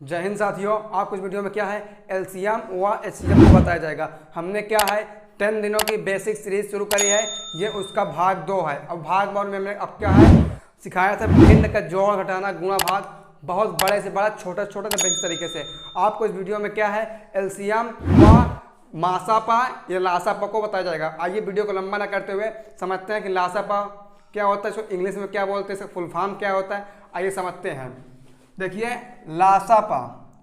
जय हिंद साथियों। आपको इस वीडियो में क्या है एलसीएम व एचसीएम को बताया जाएगा। हमने क्या है 10 दिनों की बेसिक सीरीज शुरू करी है, ये उसका भाग 2 है। अब भाग 2 में हमने अब क्या है सिखाया था भिन्न का जोड़ घटाना गुणा भाग, बहुत बड़े से बड़ा छोटा छोटा बेसिक तरीके से। आपको इस वीडियो में क्या है एलसीएम व मासापा या लासापा को बताया जाएगा। आइए वीडियो को लंबा ना करते हुए समझते हैं कि लासापा क्या होता है, इसको इंग्लिश में क्या बोलते हैं, इसका फुल फॉर्म क्या होता है, आइए समझते हैं। देखिए लासापा,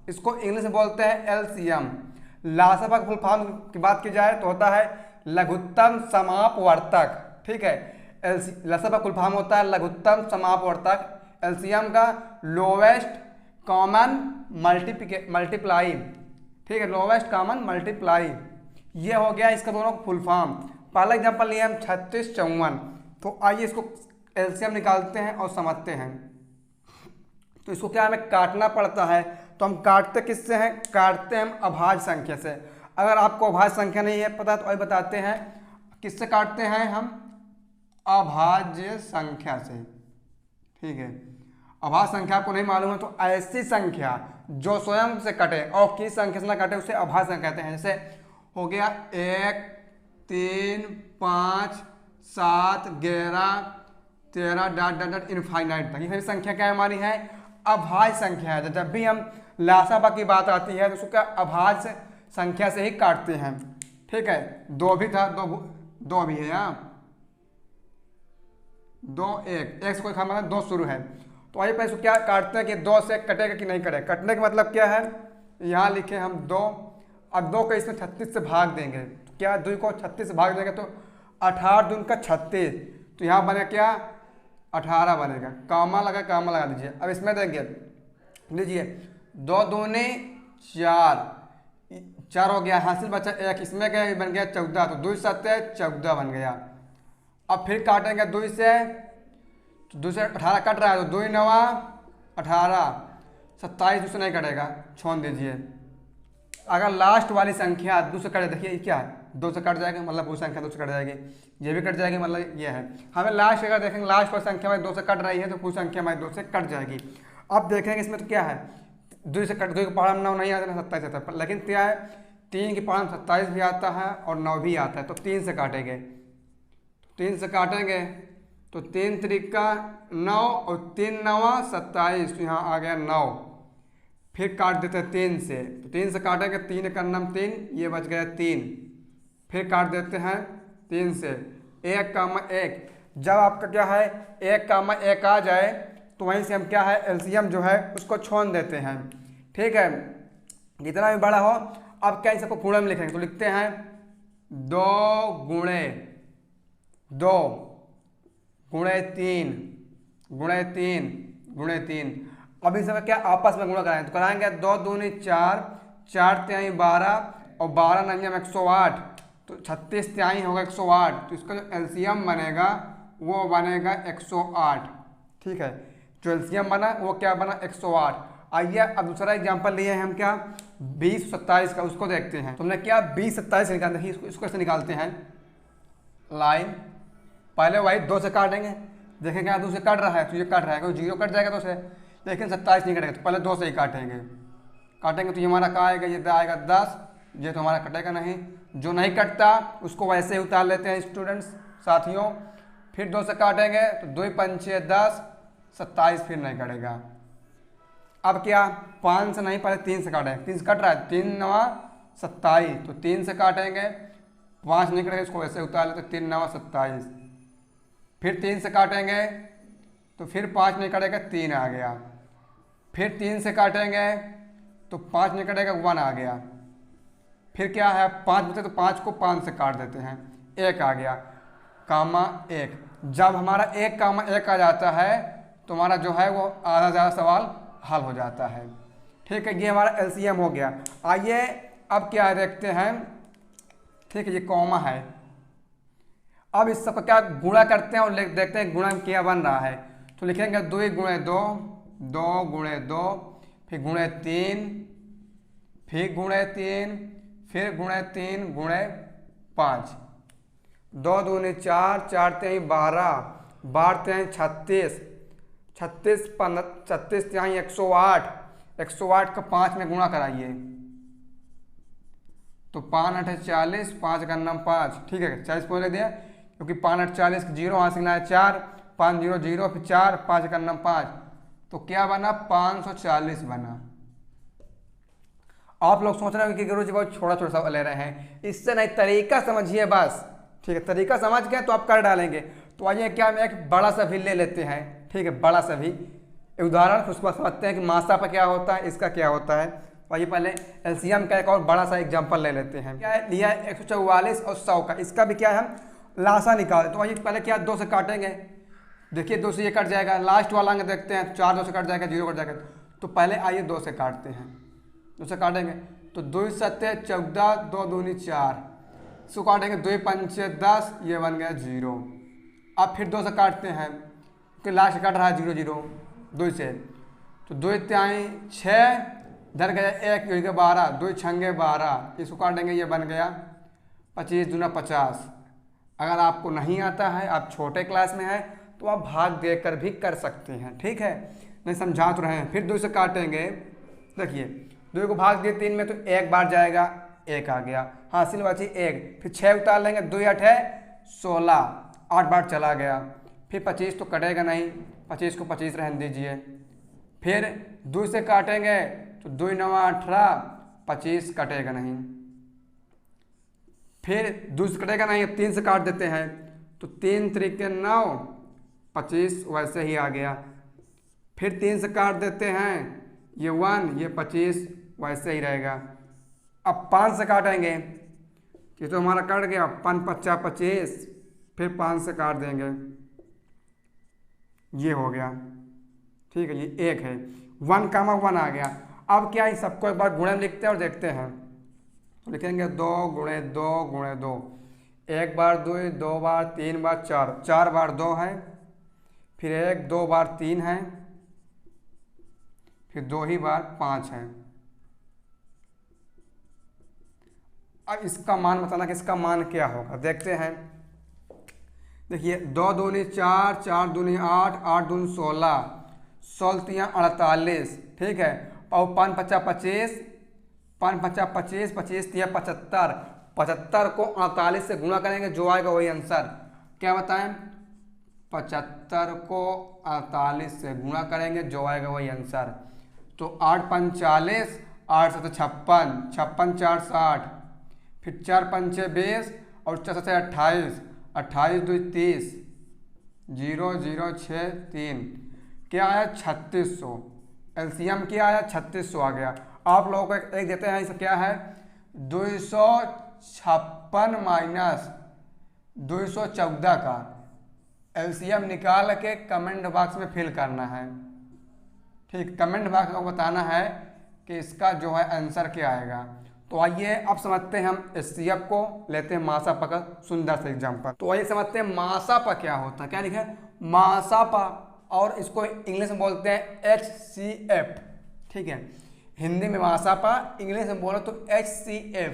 इसको इंग्लिश में बोलते हैं एलसीएम। लासापा का फुल फॉर्म की बात की जाए तो होता है लघुत्तम समापवर्तक। ठीक है, लासापा फुल फॉर्म होता है लघुत्तम समापवर्तक। एलसीएम का लोवेस्ट कॉमन मल्टीप्लाई। ठीक है, लोवेस्ट कॉमन मल्टीप्लाई, ये हो गया इसका दोनों फुल फॉर्म। पहला एग्जांपल लिए हम 36 54। तो आइए इसको एलसीएम निकालते हैं और समझते हैं। तो इसको क्या हमें काटना पड़ता है, तो हम काटते किससे हैं, काटते हैं हम अभाज्य संख्या से। अगर आपको अभाज्य संख्या नहीं है पता तो वही बताते हैं किससे काटते हैं हम, अभाज्य संख्या से। ठीक है, अभाज्य संख्या आपको नहीं मालूम है तो ऐसी संख्या जो स्वयं से कटे और किस संख्या से ना कटे उसे अभाज्य संख्या कहते हैं। जैसे हो गया 1 3 5 7 11 13 डॉट डॉट डॉट इनफाइनाइट तक, ये सारी संख्या क्या हमारी है, अभाज्य संख्या है। जब भी हम लासापा की बात आती है तो उसको अभाज्य संख्या से ही काटते हैं। ठीक है, 2 भी था, दो भी है यहाँ, 2 1 1 से कोई खाना 2 शुरू है। तो आइए पहले इसको क्या काटते हैं कि 2 से कटेगा कि नहीं कटेगा। कटने का मतलब क्या है, यहाँ लिखे हम 2, अब 2 को इसमें 36 से भाग देंगे। तो क्या 2 को 36 से भाग देंगे तो 18 दून का 36, तो यहाँ बने क्या 18 बनेगा। कामा लगा दीजिए। अब इसमें देंगे, लीजिए 2 दूनी 4 हो गया, हासिल बचा 1, इसमें क्या बन गया 14, तो 2 7 14 बन गया। अब फिर काटेंगे 2 से, तो 2 से 18 कट रहा है तो 2 9 18, 27 2 से नहीं कटेगा, छोड़ दीजिए। अगर लास्ट वाली संख्या 2 से कटे, देखिए क्या है 2 से कट जाएगा मतलब वो संख्या 2 से कट जाएगी, ये भी कट जाएगी मतलब ये है। हमें लास्ट अगर देखेंगे लास्ट वाली संख्या हमारी 2 से कट रही है तो पूरी संख्या हमारी 2 से कट जाएगी। अब देखेंगे इसमें तो क्या है 2 से कट, 2 की पहाड़ में 9 नहीं आता है 27 आता है, लेकिन क्या है 3 की पहाड़ में 27 भी आता है और 9 भी आता है, तो 3 से काटेंगे। 3 से काटेंगे तो 3 त्रिका 9 और 3 9 27, तो यहाँ आ गया 9। फिर काट देते हैं 3 से, तो 3 से काटेंगे 3 का नाम 3, ये बच गया 3। फिर काट देते हैं 3 से 1 कामा 1। जब आपका क्या है 1 कामा 1 आ जाए तो वहीं से हम क्या है एलसीएम जो है उसको छोड़ देते हैं। ठीक है, जितना भी बड़ा हो। अब क्या इन सबको गुणे में लिखेंगे, तो लिखते हैं 2 गुणे 2 गुणे 3 गुणे 3 गुणे 3। अब इस समय क्या आपस में गुणा कराएंगे, तो कराएंगे 2 दूनी 4 4 तिहाई 12 और 12 नंगे 108, तो 36 तिहाई होगा 108, तो इसका जो एलसीएम बनेगा वो बनेगा 108। ठीक है, जो एलसीएम बना वो क्या बना 108। आइए अब दूसरा एग्जांपल लिए हैं हम क्या 20 27 का, उसको देखते हैं। तो हमने क्या 20 27 निकालते हैं, इसको ऐसे निकालते हैं लाइन। पहले वही 2 से काटेंगे, देखेंगे यहाँ 2 से कट रहा है तो ये कट रहा है, 0 कट जाएगा 2 से, लेकिन 27 नहीं कटेगा, तो पहले 2 से ही काटेंगे। तो ये हमारा कहाँ आएगा, ये आएगा 10, ये तो हमारा कटेगा नहीं। जो नहीं कटता उसको वैसे ही उतार लेते हैं स्टूडेंट्स साथियों। फिर 2 से काटेंगे तो 2 5 10 27, फिर नहीं कटेगा। अब क्या 5 से नहीं, पहले 3 से काटेंगे, 3 से कट रहा है 3 9 27, तो 3 से काटेंगे, 5 नहीं कटेगा इसको वैसे उतार लेते 3 9 27। फिर 3 से काटेंगे तो फिर 5 नहीं कटेगा 3 आ गया। फिर 3 से काटेंगे तो 5 नहीं कटेगा 1 आ गया। फिर क्या है 5 बचे तो 5 को 5 से काट देते हैं, 1 आ गया कामा 1। जब हमारा 1 कामा 1 आ जाता है तो हमारा जो है वो आधा ज़्यादा सवाल हल हो जाता है। ठीक है, ये हमारा एलसीएम हो गया। आइए अब क्या देखते हैं। ठीक है, ये कॉमा है। अब इस सबका क्या गुणा करते हैं और देखते हैं गुणा क्या बन रहा है। तो लिखेंगे 2 गुणे 2 2 गुणे 2, फिर गुणे 3, फिर गुणे 3, फिर गुणे 3 गुणे 5। 2 दूनी 4 4 तिहाई 12 12 तिहाई 36 36 36 तिहाई 108 108 को 5 में गुणा कराइए तो 5 8 40, 5 का नम 5, ठीक है 40 पॉइंट लिख दिया क्योंकि 5 8 40 जीरो हाथ से 4, 5 0 0 फिर 4, 5 का नम 5, तो क्या बना 540 बना। आप लोग सोच रहे हो कि गुरुजी बहुत छोटा छोटा सा ले रहे हैं, इससे नहीं, तरीका समझिए बस, ठीक है तरीका समझ गए तो आप कर डालेंगे। तो आइए क्या हम एक बड़ा सा भी ले लेते हैं, ठीक है बड़ा सा भी उदाहरण, उसको समझते हैं कि मासा पर क्या होता है, इसका क्या होता है। तो आइए पहले एलसीएम का एक और बड़ा सा एग्जांपल ले लेते हैं। क्या है लिया 144 और 100 का, इसका भी क्या है हम लासा निकाल। तो आइए पहले क्या 2 से काटेंगे, देखिए 2 से ये कट जाएगा, लास्ट वाला अंक देखते हैं 4 2 से कट जाएगा, 0 कट जाएगा। तो पहले आइए 2 से काटते हैं, 2 से काटेंगे तो 2 7 14, 2 दूनी 4, इसको काटेंगे 2 5 10, ये बन गया 0। अब फिर 2 से काटते हैं क्योंकि लास्ट कट रहा है 0 0 2 से, तो 2 3 6, इधर गया 1 1 12, 2 6 12, इसको काटेंगे ये बन गया 25 दूना 50। अगर आपको नहीं आता है, आप छोटे क्लास में है तो आप भाग देकर भी कर सकते हैं, ठीक है नहीं समझा तो रहे हैं। फिर 2 से काटेंगे, देखिए 2 को भाग दिए 3 में तो 1 बार जाएगा, 1 आ गया, हासिल बची 1, फिर 6 उतार लेंगे, 2 8 16, 8 बार चला गया, फिर 25 तो कटेगा नहीं, 25 को 25 रहने दीजिए। फिर 2 से काटेंगे तो 2 9 18, 25 कटेगा नहीं, फिर 2 से कटेगा नहीं, 3 से काट देते हैं तो 3 3 9, 25 वैसे ही आ गया। फिर 3 से काट देते हैं, ये 1 ये 25 वैसे ही रहेगा। अब 5 से काटेंगे, ये तो हमारा कट गया, 5 5 25, फिर 5 से काट देंगे, ये हो गया, ठीक है ये 1 है, 1 कामा 1 आ गया। अब क्या है सबको एक बार गुणे में लिखते हैं और देखते हैं, तो लिखेंगे 2 गुणे 2 गुणे 2, 1 बार 2, 2 बार 3 बार 4, 4 बार 2 है, फिर 1 2 बार 3 है, फिर 2 ही बार 5 है। अब इसका मान बताना कि इसका मान क्या होगा, देखते हैं। देखिए 2 दूनी 4, 4 दूनी 8, 8 दूनी 16, 16 48, ठीक है, और 5 5 25, 5 5 25, 25 3 75, 75 को 48 से गुणा करेंगे जो आएगा वही आंसर। क्या बताएं, 75 को 48 से गुणा करेंगे जो आएगा वही आंसर। तो 8 5 40, 8 7 56, 56 4 60, फिर 4 5 20 और 4 7 28, 28 2 30, 0 0 6 3, क्या आया 3600। एलसीएम क्या आया 3600 आ गया। आप लोगों को एक देते हैं, इसे क्या है 256 माइनस 214 का एलसीएम निकाल के कमेंट बॉक्स में फिल करना है, ठीक कमेंट बॉक्स में बताना है कि इसका जो है आंसर क्या आएगा। तो आइए अब समझते हैं हम एचसीएफ को, लेते हैं मासापा का सुंदर सा एग्जांपल। तो आइए समझते हैं मासापा क्या होता है, क्या लिखा है मासापा, और इसको इंग्लिश में बोलते हैं HCF, ठीक है हिंदी में मासापा, इंग्लिश में बोलो तो HCF।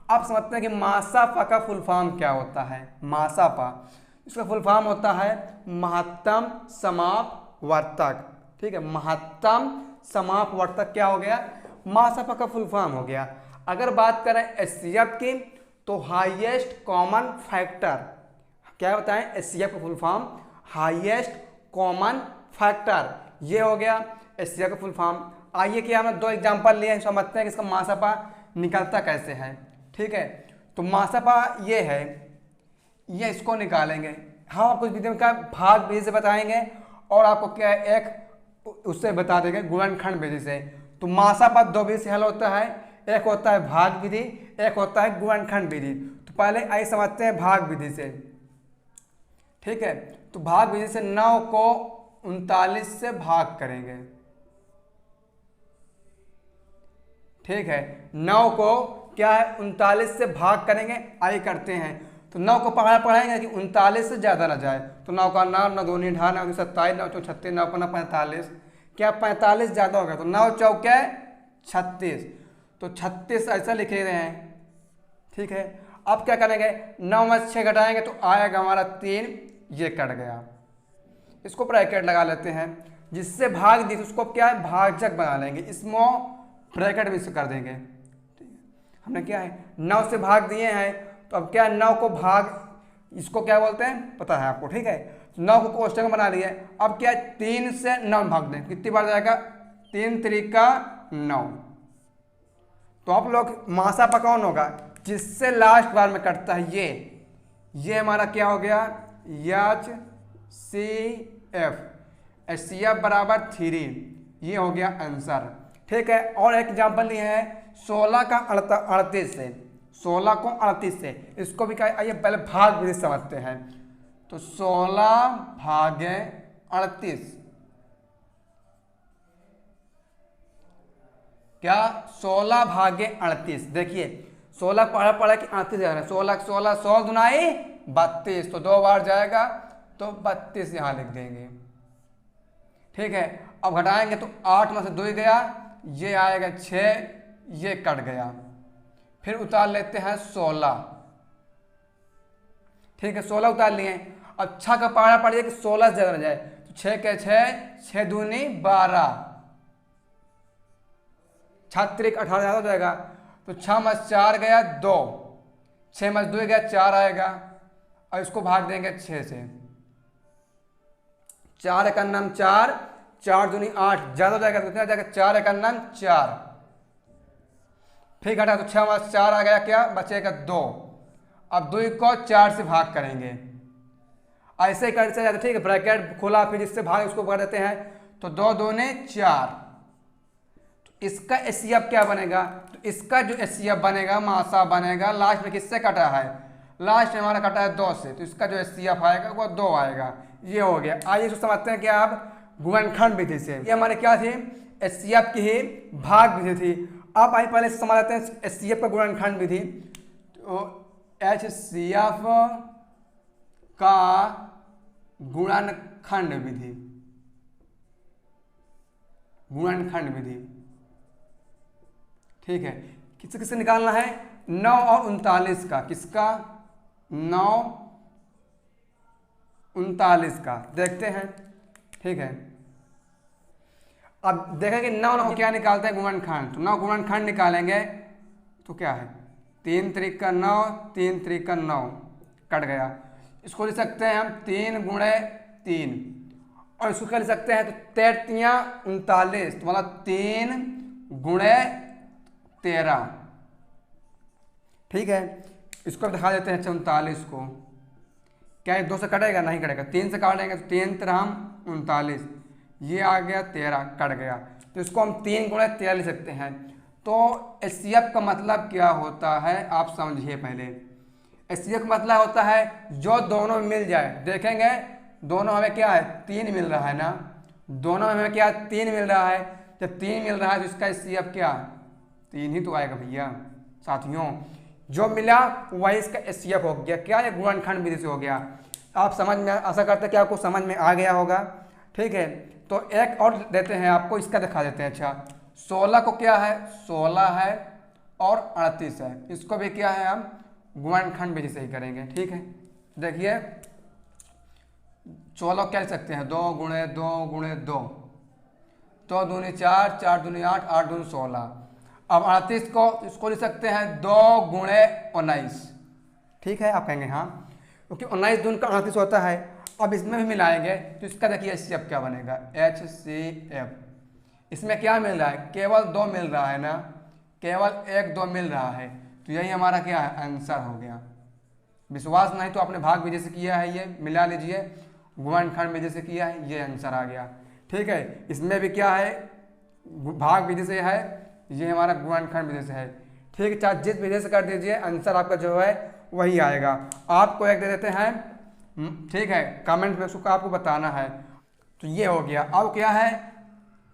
अब समझते हैं कि मासापा का फुल फॉर्म क्या होता है। मासापा इसका फुल फॉर्म होता है महत्तम समापवर्तक, ठीक है महत्तम समापवर्तक क्या हो गया, मासापा का फुल फॉर्म हो गया। अगर बात करें एचसीएफ की तो हाईएस्ट कॉमन फैक्टर, क्या बताएं एचसीएफ का full form highest common factor, ये हो गया एचसीएफ का फुल फॉर्म। आइए कि हमने 2 एग्जांपल लिए, समझते हैं कि इसका मासापा निकलता कैसे है, ठीक है। तो मासापा ये है, ये इसको निकालेंगे, हम आपको इस वीडियो का भाग विधि से बताएंगे और आपको क्या एक उससे बता देंगे गुणनखंड विधि से। तो मासापा 2 विधि से हल होता है, एक होता है भाग विधि, एक होता है गुणनखंड विधि। तो पहले आइए समझते हैं भाग विधि से, ठीक है। तो भाग विधि से 9 को 39 से भाग करेंगे, ठीक है 9 को क्या है 39 से भाग करेंगे, आइए करते हैं। तो 9 को पढ़ाएंगे कि 39 से ज़्यादा ना जाए, तो 9 का 9 9 2 18 9 27 9 4 36 9 5 45, क्या 45 ज़्यादा हो गया, तो 9 चौके 36, तो 36 ऐसा लिखे रहे हैं, ठीक है। अब क्या करेंगे 9 में 6 घटाएंगे तो आएगा हमारा 3, ये कट गया, इसको ब्रैकेट लगा लेते हैं। जिससे भाग दी उसको क्या है भाजक बना लेंगे, इसमें ब्रैकेट भी कर देंगे। हमने क्या है 9 से भाग दिए हैं, तो अब क्या है 9 को भाग, इसको क्या बोलते हैं पता है आपको, ठीक है। 9 को कोष्टक बना लिए, अब क्या है 3 से 9 भाग दें, कितनी बार जाएगा 3 त्रिका 9। तो आप लोग मासा कौन होगा जिससे लास्ट बार में कटता है, ये हमारा क्या हो गया HCF, HCF बराबर 3, ये हो गया आंसर, ठीक है। और एक एग्जाम्पल लिए है 16 का 38 से, 16 को 38 से, इसको भी क्या आइए पहले भाग विधि समझते हैं। तो 16 भागे 38, क्या 16 भागे 38, देखिए 16 पढ़ा कि 38 जा रहा है, 16 16 100 दुनाई 32, तो 2 बार जाएगा तो 32 यहाँ लिख देंगे, ठीक है। अब घटाएंगे तो 8 में से 2 गया, ये आएगा 6, ये कट गया, फिर उतार लेते हैं 16, ठीक है 16 उतार लिए। अब 6 का पहाड़ा पड़ जाए कि 16 से ज्यादा जाए, तो 6 के 6 दूनी 12, 6 त्रिक 18 ज्यादा हो जाएगा, तो 6 में 4 गया 2, 6 में 2 गया 4 आएगा, और इसको भाग देंगे 6 से, 4 एक नाम 4, 4 दूनी 8 ज्यादा हो जाएगा, तो कितना जाएगा 4 एक नाम 4, फिर घटा तो 6 में 4 आ गया, क्या बचेगा 2। अब 2 को 4 से भाग करेंगे, ऐसे ही करते जाते, ठीक है। ब्रैकेट खोला, फिर इससे भाग उसको कर देते हैं, तो 2 दूने 4, तो इसका HCF क्या बनेगा, तो इसका जो HCF बनेगा मासा बनेगा, लास्ट में किससे कटा है, लास्ट में हमारा कटा है 2 से, तो इसका जो HCF आएगा वो 2 आएगा, ये हो गया। आइए इसको समझते हैं कि आप गुणनखंड विधि से, ये हमारे क्या थी HCF की ही भाग विधि थी। अब आइए पहले समझ लेते हैं HCF का गुणनखंड विधि। तो HCF का गुणनखंड विधि, गुणनखंड विधि, ठीक है। किससे किससे निकालना है 9 और 39 का, किसका 9 39 का, देखते हैं, ठीक है। अब देखेंगे 9 क्या निकालते हैं गुणनखंड, तो 9 गुणनखंड निकालेंगे तो क्या है 3 त्रिका 9, 3 त्रिका 9 कट गया, इसको लिख सकते हैं हम 3 गुणे 3, और इसको क्या लिख सकते हैं तो 3 39, तो मतलब 3 गुणे 13, ठीक है। इसको दिखा देते हैं 39 को, क्या ये 2 से कटेगा, नहीं कटेगा, 3 से काटेंगे तो 3 3 39, ये आ गया 13 कट गया, तो इसको हम 3 गुणे 13 लिख सकते हैं। तो HCF का मतलब क्या होता है आप समझिए पहले। HCF का मतलब होता है जो दोनों मिल जाए, देखेंगे दोनों हमें क्या है 3 मिल रहा है ना, दोनों हमें क्या 3 मिल रहा है, जब 3 मिल रहा है तो इसका HCF क्या 3 ही तो आएगा भैया साथियों, जो मिला वही इसका HCF हो गया, क्या ये गुणनखंड विधि से हो गया। आप समझ में, आशा करते हैं कि आपको समझ में आ गया होगा, ठीक है। तो एक और देते हैं आपको, इसका दिखा देते हैं। अच्छा 16 को क्या है 16 है और 38 है, इसको भी क्या है हम गुणनखंड विधि से ही करेंगे, ठीक है। देखिए 16 क्या लिख सकते हैं 2 गुणे 2 गुणे 2, 2 दूनी 4, 4 दूनी 8, 8 दूनी 16। अब 38 को इसको लिख सकते हैं 2 गुणे 19, ठीक है। आप कहेंगे हाँ क्योंकि 19 दून का 38 होता है। अब इसमें भी मिलाएंगे तो इसका देखिए HCF क्या बनेगा HCF, इसमें क्या मिल रहा है केवल 2 मिल रहा है ना, केवल 1 2 मिल रहा है, तो यही हमारा क्या है आंसर हो गया। विश्वास नहीं तो आपने भाग विधि से किया है, ये मिला लीजिए, गुणनखंड विधि से किया है, ये आंसर आ गया, ठीक है। इसमें भी क्या है भाग विधि से है, ये हमारा गुणनखंड विधि से है, ठीक है। चाहे जिस विधि से कर दीजिए आंसर आपका जो है वही आएगा। आपको एक दे देते हैं, ठीक है, कमेंट में उसको आपको बताना है। तो ये हो गया। अब क्या है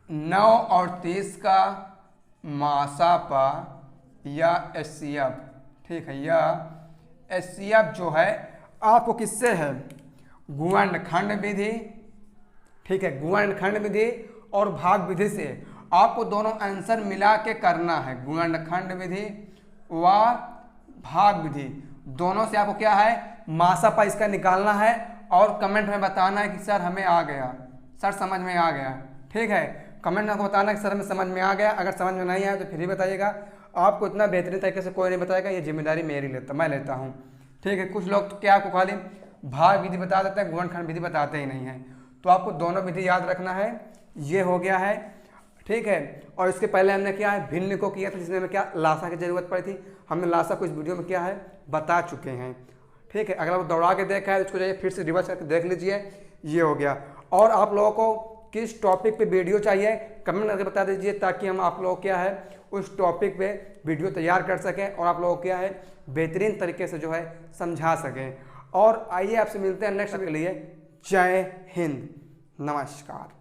9 और 30 का मासापा या HCF, ठीक है। यह HCF जो है आपको किससे है गुणनखंड विधि, ठीक है, गुणनखंड विधि और भाग विधि से आपको दोनों आंसर मिला के करना है। गुणनखंड विधि व भाग विधि दोनों से आपको क्या है मासापा इसका निकालना है और कमेंट में बताना है कि सर हमें आ गया, सर समझ में आ गया, ठीक है। कमेंट में बताना कि सर में समझ में आ गया। अगर समझ में नहीं आया तो फिर भी बताइएगा। आपको इतना बेहतरीन तरीके से कोई नहीं बताएगा, ये जिम्मेदारी मैं लेता हूँ, ठीक है। कुछ लोग तो क्या आपको खाली भाग विधि बता देते हैं, गुणनखंड विधि बताते ही नहीं हैं। तो आपको दोनों विधि याद रखना है। ये हो गया है, ठीक है। और इसके पहले हमने क्या है, भिन्न को किया था, जिसमें हमें क्या लासा की जरूरत पड़ी थी। हमने लासा को इस वीडियो में क्या है बता चुके हैं, ठीक है। अगर आप दौड़ा के देखा है तो उसको जाइए फिर से रिवर्स करके देख लीजिए। ये हो गया। और आप लोगों को किस टॉपिक पे वीडियो चाहिए कमेंट करके बता दीजिए, ताकि हम आप लोग क्या है उस टॉपिक पे वीडियो तैयार कर सकें और आप लोगों को क्या है बेहतरीन तरीके से जो है समझा सकें। और आइए आपसे मिलते हैं नेक्स्ट के लिए। जय हिंद, नमस्कार।